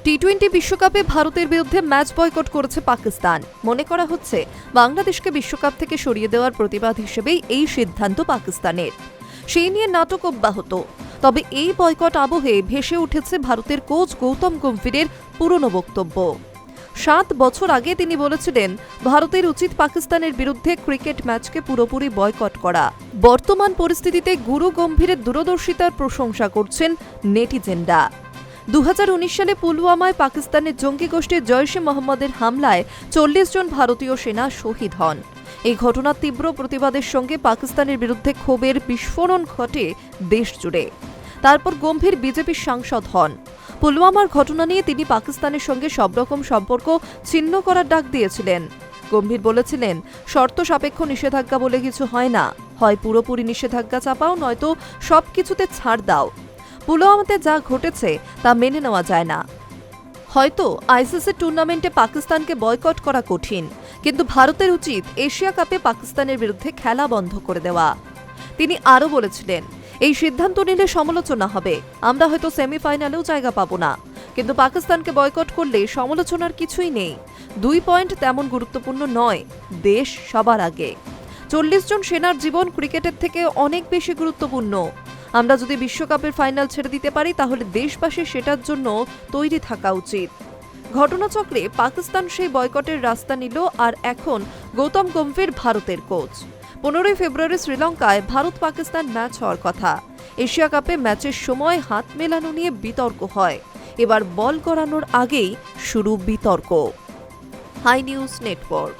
টি-20 বিশ্বকাপে ভারতের বিরুদ্ধে ম্যাচ বয়কট করেছে পাকিস্তান। মনে করা হচ্ছে বাংলাদেশকে বিশ্বকাপ থেকে সরিয়ে দেওয়ার প্রতিবাদ হিসেবেই এই সিদ্ধান্ত পাকিস্তানের। সেই নিয়ে নাটক অব্যাহত। তবে এই বয়কট আবহে ভেসে উঠেছে ভারতের কোচ গৌতম গম্ভীরের পুরনো বক্তব্য। 7 বছর আগে তিনি বলেছিলেন, ভারতের উচিত পাকিস্তানের বিরুদ্ধে ক্রিকেট ম্যাচকে পুরোপুরি বয়কট করা। বর্তমান পরিস্থিতিতে গুরু গম্ভীরের দূরদর্শিতার প্রশংসা করছেন নেটিজেনরা। 2019 সালে পুলওয়ামায় পাকিস্তানের জঙ্গি গোষ্ঠী জৈশ-ই মোহাম্মদের হামলায় 40 জন ভারতীয় সেনা শহীদ হন। এই ঘটনার তীব্র প্রতিবাদের সঙ্গে পাকিস্তানের বিরুদ্ধে ক্ষোভের বিস্ফোরণ ঘটে দেশজুড়ে। তারপর গম্ভীর বিজেপির সাংসদ হন। পুলওয়ামার ঘটনা নিয়ে তিনি পাকিস্তানের সঙ্গে সব রকম সম্পর্ক ছিন্ন করার ডাক দিয়েছিলেন। গম্ভীর বলেছিলেন, শর্ত সাপেক্ষ নিষেধাজ্ঞা বলে কিছু হয় না, হয় পুরোপুরি নিষেধাজ্ঞা চাপাও, নয়তো সবকিছুতে ছাড় দাও। পুলওয়ামাতে যা ঘটেছে তা মেনে নেওয়া যায় না। হয়তো আইসিসি টুর্নামেন্টে পাকিস্তানকে বয়কট করা কঠিন, কিন্তু ভারতের উচিত এশিয়া কাপে পাকিস্তানের বিরুদ্ধে খেলা বন্ধ করে দেওয়া। তিনি আরও বলেছিলেন, এই সিদ্ধান্ত নিলে সমালোচনা হবে, আমরা হয়তো সেমিফাইনালেও জায়গা পাবো না, কিন্তু পাকিস্তানকে বয়কট করলে সমালোচনার কিছুই নেই। 2 পয়েন্ট তেমন গুরুত্বপূর্ণ নয়, দেশ সবার আগে। 40 জন সেনার জীবন ক্রিকেটের থেকে অনেক বেশি গুরুত্বপূর্ণ। আমরা যদি বিশ্বকাপের ফাইনাল ছেড়ে দিতে পারি, তাহলে দেশবাসী সেটার জন্য তৈরি থাকা উচিত। ঘটনাচক্রে পাকিস্তান সেই বয়কটের রাস্তা নিল, আর এখন গৌতম গম্ভীর ভারতের কোচ। 15 ফেব্রুয়ারি শ্রীলঙ্কায় ভারত পাকিস্তান ম্যাচ হওয়ার কথা। এশিয়া কাপে ম্যাচের সময় হাত মেলানো নিয়ে বিতর্ক হয়। এবার বল গড়ানোর আগেই শুরু বিতর্ক। Hi news network.